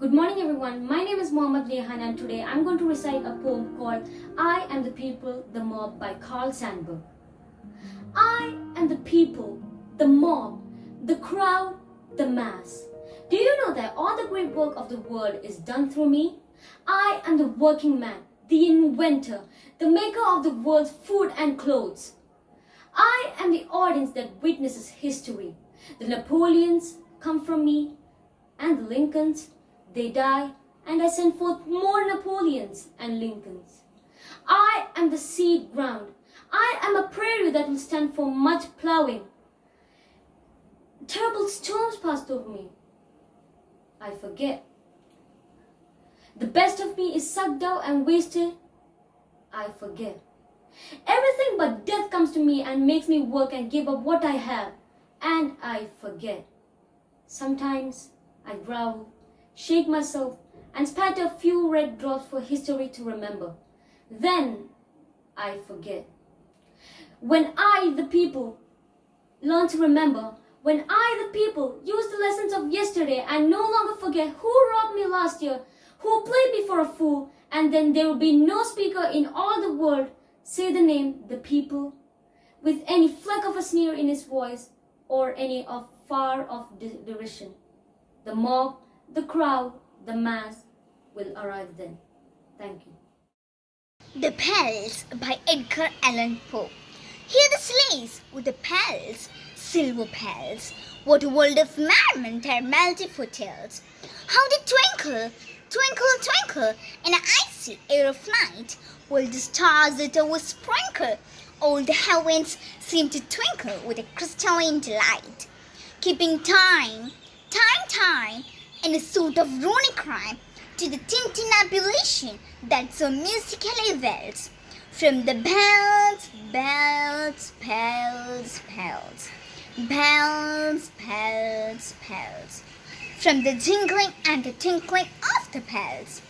Good morning everyone, my name is Mohammad Nehan and today I'm going to recite a poem called I Am the People, the Mob by Carl Sandburg. I am the people, the mob, the crowd, the mass. Do you know that all the great work of the world is done through me? I am the working man, the inventor, the maker of the world's food and clothes. I am the audience that witnesses history. The Napoleons come from me, and the Lincolns, they die, and I send forth more Napoleons and Lincolns. I am the seed ground. I am a prairie that will stand for much plowing. Terrible storms passed over me. I forget. The best of me is sucked out and wasted. I forget. Everything but death comes to me and makes me work and give up what I have. And I forget. Sometimes I growl, shake myself, and spat a few red drops for history to remember. Then I forget. When I, the people, learn to remember, when I, the people, use the lessons of yesterday and no longer forget who robbed me last year, who played me for a fool, and then there will be no speaker in all the world say the name, the people, with any fleck of a sneer in his voice or any of far-off derision. The mob, the crowd, the mass will arrive then. Thank you. The Palace by Edgar Allan Poe. Hear the sleighs with the palace, silver palace. What a world of merriment are multiple tales. How they twinkle, twinkle, twinkle in the icy air of night, while the stars that always sprinkle all the heavens seem to twinkle with a crystalline delight, keeping time, in a sort of runic rhyme to the tintinnabulation that so musically wells from the bells, bells, bells, bells, bells, bells, bells, from the jingling and the tinkling of the bells.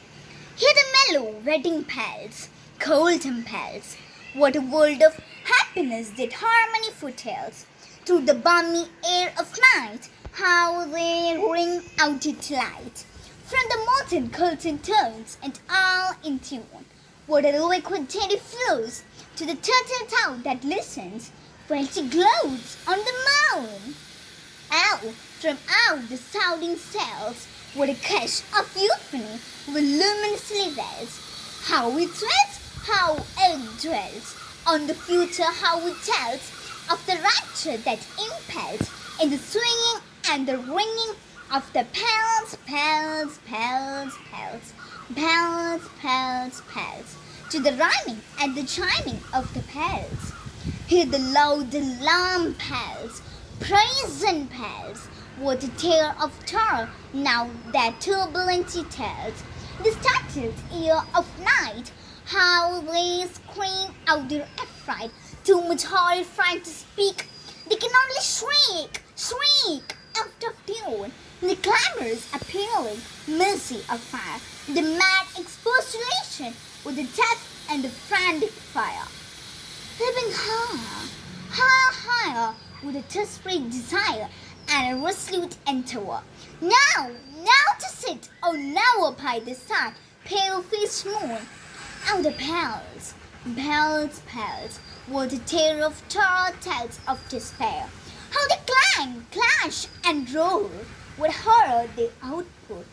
Hear the mellow wedding bells, golden bells. What a world of happiness that harmony foretells. Through the balmy air of night, how they ring out its light. From the molten curtain tones and all in tune. What a liquid teddy flows to the turtle town that listens while she gloats on the moon. Out from out the sounding cells, what a gush of euphony voluminously wells. How it thrills, how it dwells on the future, how it tells of the rapture that impels in the swinging and the ringing of the bells, bells, bells, bells, bells, bells, bells, to the rhyming and the chiming of the bells. Hear the loud alarm bells, brazen bells. What a tale of terror now that turbulency tells. The startled ear of night, how they scream out their affright, too much horrified to speak. They can only shriek, shriek out of tune. The clamors appealing, mercy of fire, the mad expostulation with the death and the frantic fire. Living higher, higher, higher, with a desperate desire and a resolute endeavor. Now to sit, oh now by the sun, pale-faced moon. And the bells, bells, bells, what a tale of terror tells of despair. How they clang, clash, and roar, what horror they outpour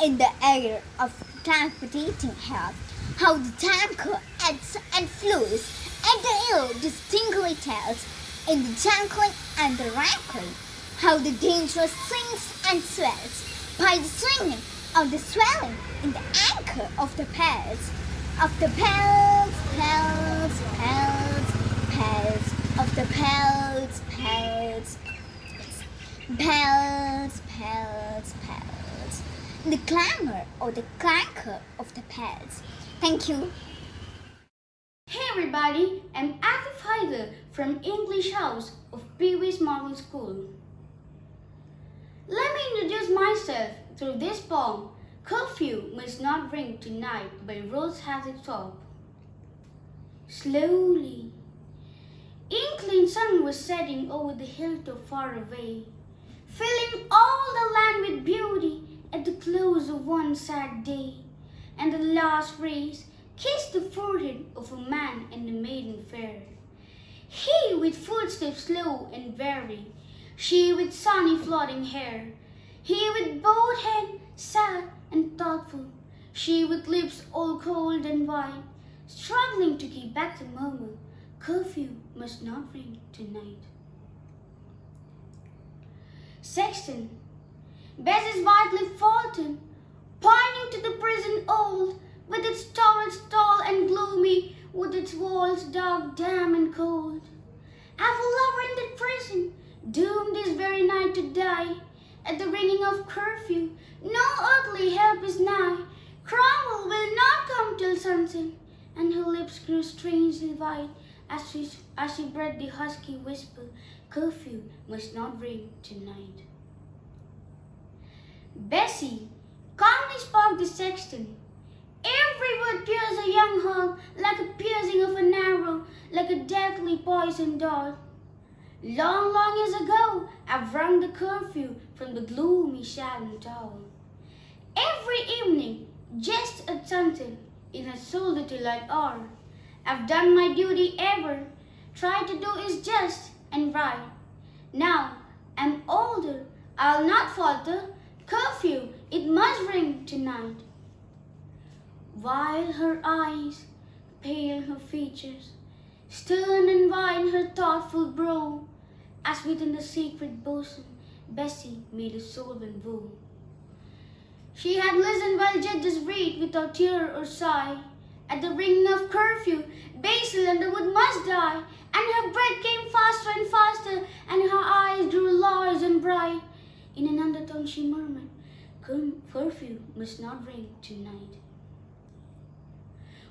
in the air of palpitating hell. How the tanker ebbs and flows, and the air distinctly tells in the jangling and the rankling. How the danger sinks and swells by the swinging of the swelling in the anchor of the bells. Of the bells, bells, bells, bells, of the bells, bells, bells, bells, bells, the clamor or the clangor of the bells. Thank you. Hey everybody, I'm Akif Haider from English House of Pee-wee's Model School. Let me introduce myself through this poem. Curfew must not ring tonight by Rose Hatherthorpe. Slowly, inkling sun was setting over the hilltop far away, filling all the land with beauty at the close of one sad day, and the last rays kissed the forehead of a man and a maiden fair. He with footsteps slow and weary, she with sunny floating hair, he with bowed head, sad and thoughtful, she with lips all cold and white, struggling to keep back the murmur, curfew must not ring tonight. Sexton, Bessie's white lip faltered, pointing to the prison old, with its turrets tall and gloomy, with its walls dark, damp and cold. I've a lover in that prison, doomed this very night to die. At the ringing of curfew, no earthly help is nigh. Cromwell will not come till sunset, and her lips grew strangely white as she breathed the husky whisper, curfew must not ring tonight. Bessie calmly spoke the sexton. Every word pierced a young heart like a piercing of an arrow, like a deadly poisoned dart. Long, long years ago, I've rung the curfew from the gloomy Sharon Tower. Every evening, just at sunset, in a solitary light hour, I've done my duty ever, tried to do is just and right. Now I'm older, I'll not falter, curfew, it must ring tonight. While her eyes, pale her features, stern and wide her thoughtful brow, as within the secret bosom Bessie made a solemn vow. She had listened while judges read without tear or sigh. At the ringing of curfew, Basil Underwood must die, and her breath came faster and faster, and her eyes grew large and bright. In an undertone she murmured, curfew must not ring tonight.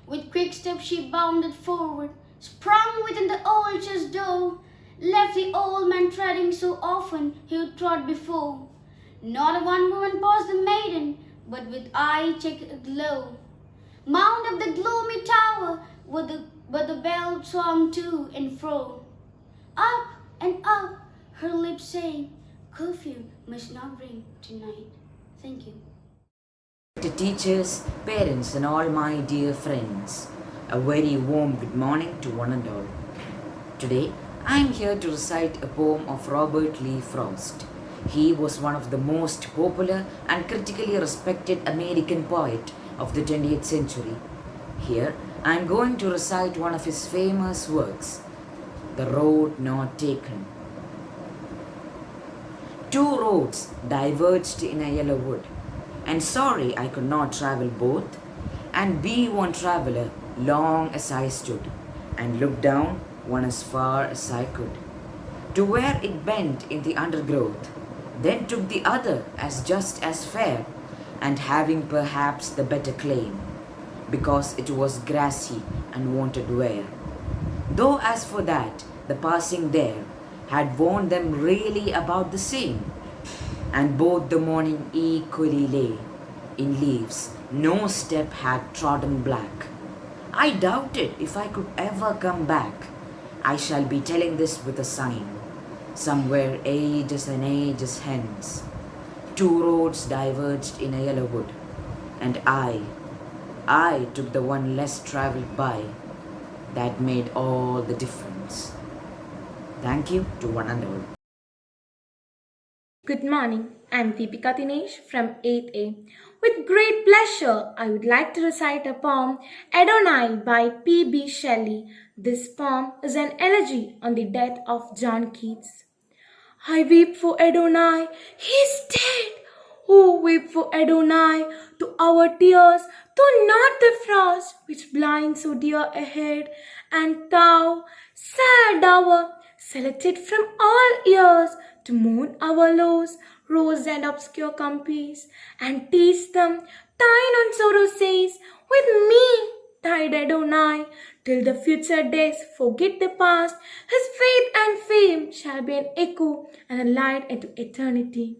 With quick steps she bounded forward, sprung within the old church door, left the old man treading so often he would trod before. Not a one moment paused the maiden, but with eye cheek aglow, mount up the gloomy tower, where the bell swung to and fro. Up and up, her lips saying, curfew must not ring tonight. Thank you. To teachers, parents, and all my dear friends, a very warm good morning to one and all. Today, I am here to recite a poem of Robert Lee Frost. He was one of the most popular and critically respected American poet of the 20th century. Here, I am going to recite one of his famous works, The Road Not Taken. Two roads diverged in a yellow wood, and sorry I could not travel both, and be one traveler long as I stood, and looked down one as far as I could, to where it bent in the undergrowth, then took the other as just as fair, and having perhaps the better claim, because it was grassy and wanted wear. Though as for that, the passing there had warned them really about the same, and both the morning equally lay in leaves, no step had trodden black. I doubted if I could ever come back. I shall be telling this with a sign, somewhere ages and ages hence. Two roads diverged in a yellow wood, and I took the one less travelled by. That made all the difference. Thank you to one and all. Good morning. I'm Deepika Dinesh from 8A. With great pleasure, I would like to recite a poem, Adonai by P.B. Shelley. This poem is an elegy on the death of John Keats. I weep for Adonai, he's dead. Oh, weep for Adonai, to our tears, though not the frost which blinds so dear ahead. And thou, sad hour, selected from all ears, to mourn our lows, rose and obscure companies, and teach them thine own sorrow says, with me, died Adonai, till the future days forget the past, his faith and fame shall be an echo and a light into eternity.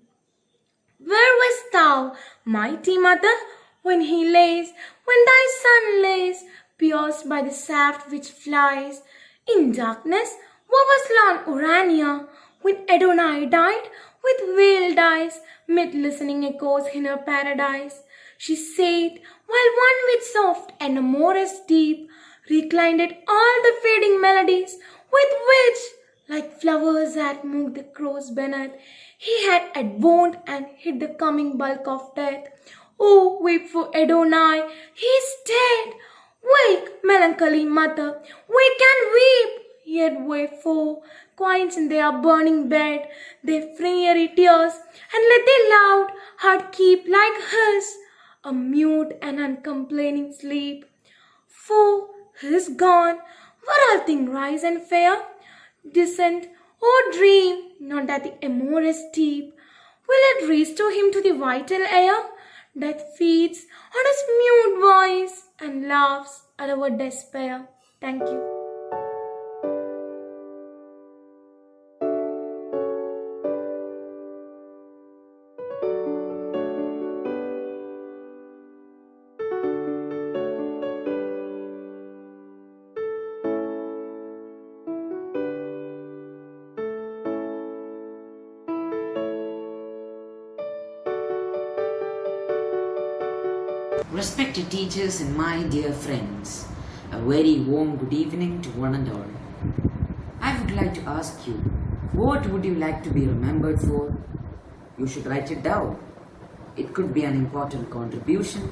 Where wast thou, mighty mother, when thy son lays, pierced by the shaft which flies? In darkness, where was lone Urania, when Adonai died, with veiled eyes, mid listening echoes in her paradise. She sat, while one with soft and amorous deep reclined at all the fading melodies with which, like flowers that moved the crows beneath, he had adorned and hid the coming bulk of death. Oh, weep for Adonai, he is dead. Wake, melancholy mother, wake and weep. Yet wherefore, quiet in their burning bed, their fiery tears, and let their loud heart keep like his, a mute and uncomplaining sleep. For he is gone, where all things rise and fair, descend, or dream, not that the amorous deep will it restore him to the vital air that feeds on his mute voice and laughs at our despair. Thank you. Respected teachers and my dear friends, a very warm good evening to one and all. I would like to ask you, what would you like to be remembered for? You should write it down. It could be an important contribution,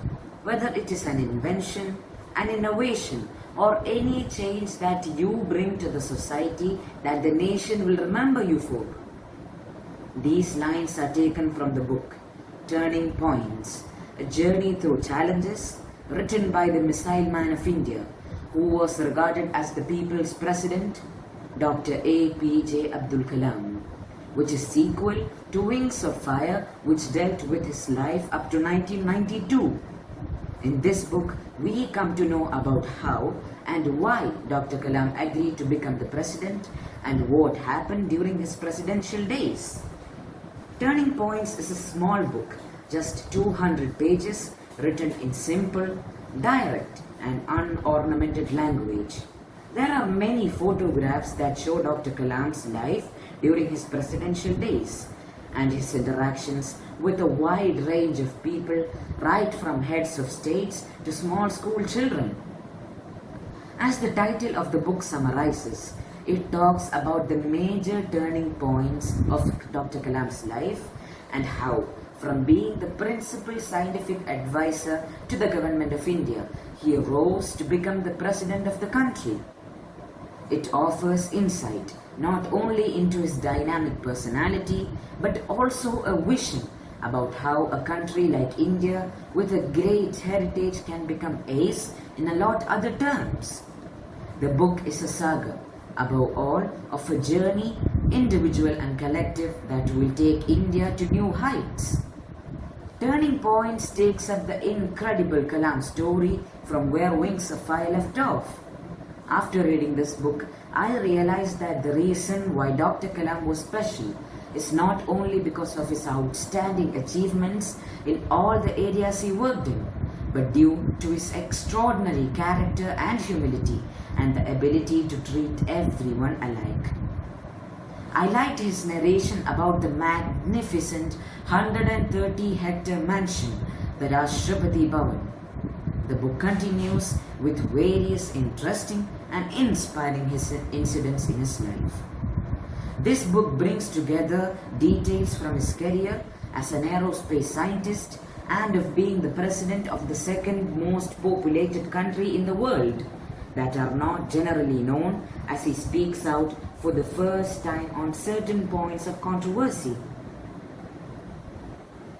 whether it is an invention, an innovation, or any change that you bring to the society that the nation will remember you for. These lines are taken from the book Turning Points, a journey through challenges, written by the missile man of India, who was regarded as the people's president, Dr. APJ Abdul Kalam, which is sequel to Wings of Fire, which dealt with his life up to 1992. In this book, we come to know about how and why Dr. Kalam agreed to become the president and what happened during his presidential days. Turning Points is a small book, just 200 pages, written in simple, direct and unornamented language. There are many photographs that show Dr. Kalam's life during his presidential days and his interactions with a wide range of people, right from heads of states to small school children. As the title of the book summarizes, it talks about the major turning points of Dr. Kalam's life and how, from being the principal scientific advisor to the government of India, he rose to become the president of the country. It offers insight not only into his dynamic personality, but also a vision about how a country like India with a great heritage can become ace in a lot other terms. The book is a saga, above all, of a journey, individual and collective, that will take India to new heights. Turning Points takes up the incredible Kalam story from where Wings of Fire left off. After reading this book, I realized that the reason why Dr. Kalam was special is not only because of his outstanding achievements in all the areas he worked in, but due to his extraordinary character and humility and the ability to treat everyone alike. I liked his narration about the magnificent 130-hectare mansion, the Rashtrapati Bhavan. The book continues with various interesting and inspiring incidents in his life. This book brings together details from his career as an aerospace scientist and of being the president of the second most populated country in the world that are not generally known, as he speaks out for the first time on certain points of controversy.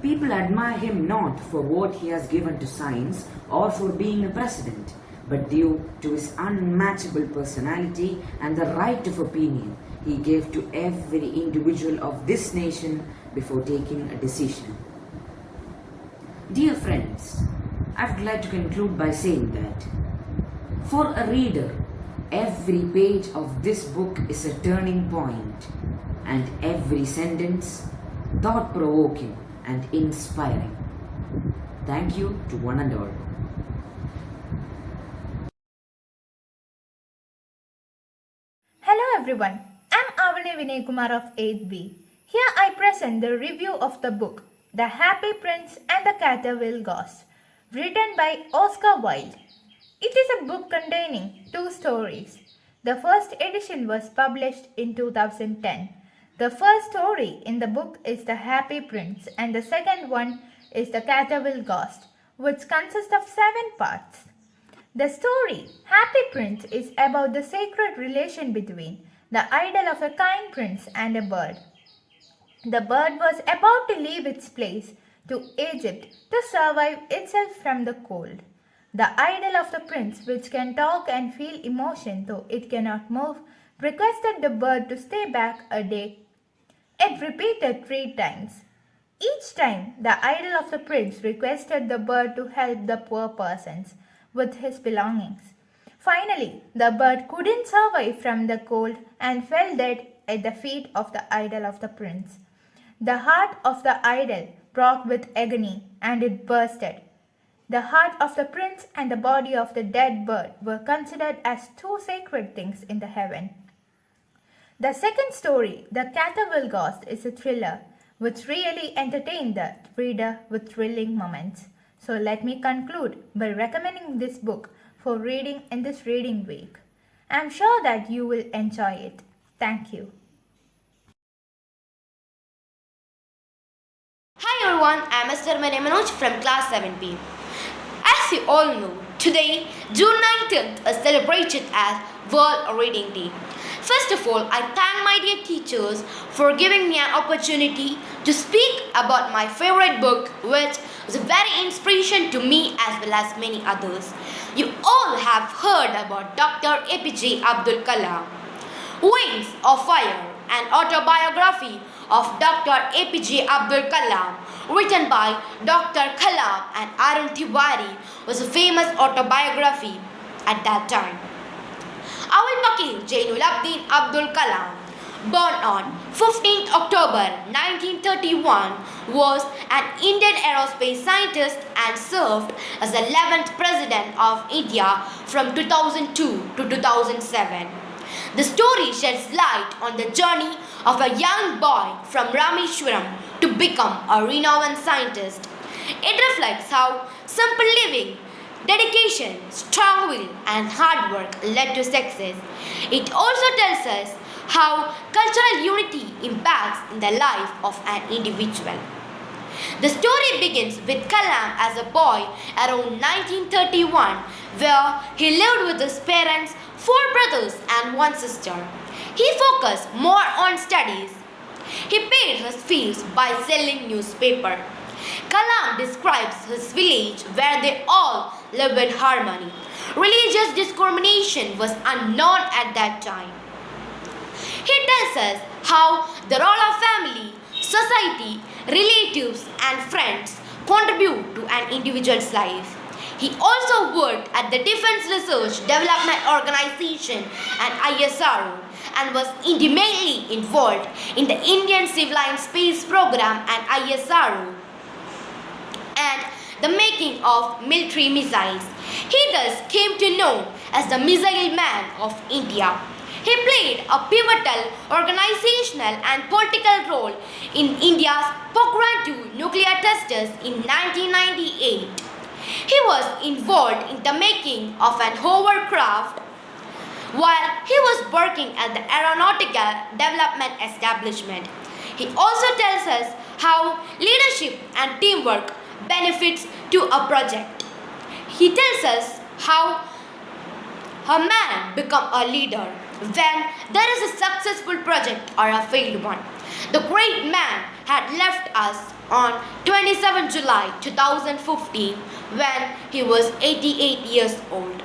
People admire him not for what he has given to science or for being a president, but due to his unmatchable personality and the right of opinion he gave to every individual of this nation before taking a decision. Dear friends, I would like to conclude by saying that for a reader, every page of this book is a turning point, and every sentence thought-provoking and inspiring. Thank you to one and all. Hello everyone, I'm Subramani Vinay Kumar of 8B. Here I present the review of the book The Happy Prince and the Canterville Ghost, written by Oscar Wilde. It is a book containing 2 stories. The first edition was published in 2010. The first story in the book is The Happy Prince and the second one is The Canterville Ghost, which consists of 7 parts. The story Happy Prince is about the sacred relation between the idol of a kind prince and a bird. The bird was about to leave its place to Egypt to survive itself from the cold. The idol of the prince, which can talk and feel emotion though it cannot move, requested the bird to stay back a day. It repeated 3 times. Each time, the idol of the prince requested the bird to help the poor persons with his belongings. Finally, the bird couldn't survive from the cold and fell dead at the feet of the idol of the prince. The heart of the idol broke with agony and it bursted. The heart of the prince and the body of the dead bird were considered as 2 sacred things in the heaven. The second story, The Canterville Ghost, is a thriller which really entertained the reader with thrilling moments. So let me conclude by recommending this book for reading in this reading week. I am sure that you will enjoy it. Thank you. Hi everyone, I am Mr. Manoj from class 7B. As you all know, today, June 19th is celebrated as World Reading Day. First of all, I thank my dear teachers for giving me an opportunity to speak about my favorite book, which was a very inspiration to me as well as many others. You all have heard about Dr. APJ Abdul Kalam. Wings of Fire, an autobiography of Dr. APJ Abdul Kalam, written by Dr. Kalam and Arun Tiwari, was a famous autobiography at that time. Awal Pakir Jainul Abdin Abdul Kalam, born on 15th October 1931, was an Indian aerospace scientist and served as the 11th President of India from 2002 to 2007. The story sheds light on the journey of a young boy from Rameshwaram to become a renowned scientist. It reflects how simple living, dedication, strong will and hard work led to success. It also tells us how cultural unity impacts in the life of an individual. The story begins with Kalam as a boy around 1931, where he lived with his parents, 4 brothers and 1 sister. He focused more on studies. He paid his fees by selling newspaper. Kalam describes his village where they all lived in harmony. Religious discrimination was unknown at that time. He tells us how the role of family, society, relatives and friends contribute to an individual's life. He also worked at the Defense Research Development Organization and ISRO and was intimately involved in the Indian Civil Space Program and ISRO and the making of military missiles. He thus came to know as the Missile Man of India. He played a pivotal organizational and political role in India's Pokhran II nuclear testers in 1998. He was involved in the making of an hovercraft while he was working at the Aeronautical Development Establishment. He also tells us how leadership and teamwork benefits to a project. He tells us how a man becomes a leader when there is a successful project or a failed one. The great man had left us on 27 July 2015 when he was 88 years old.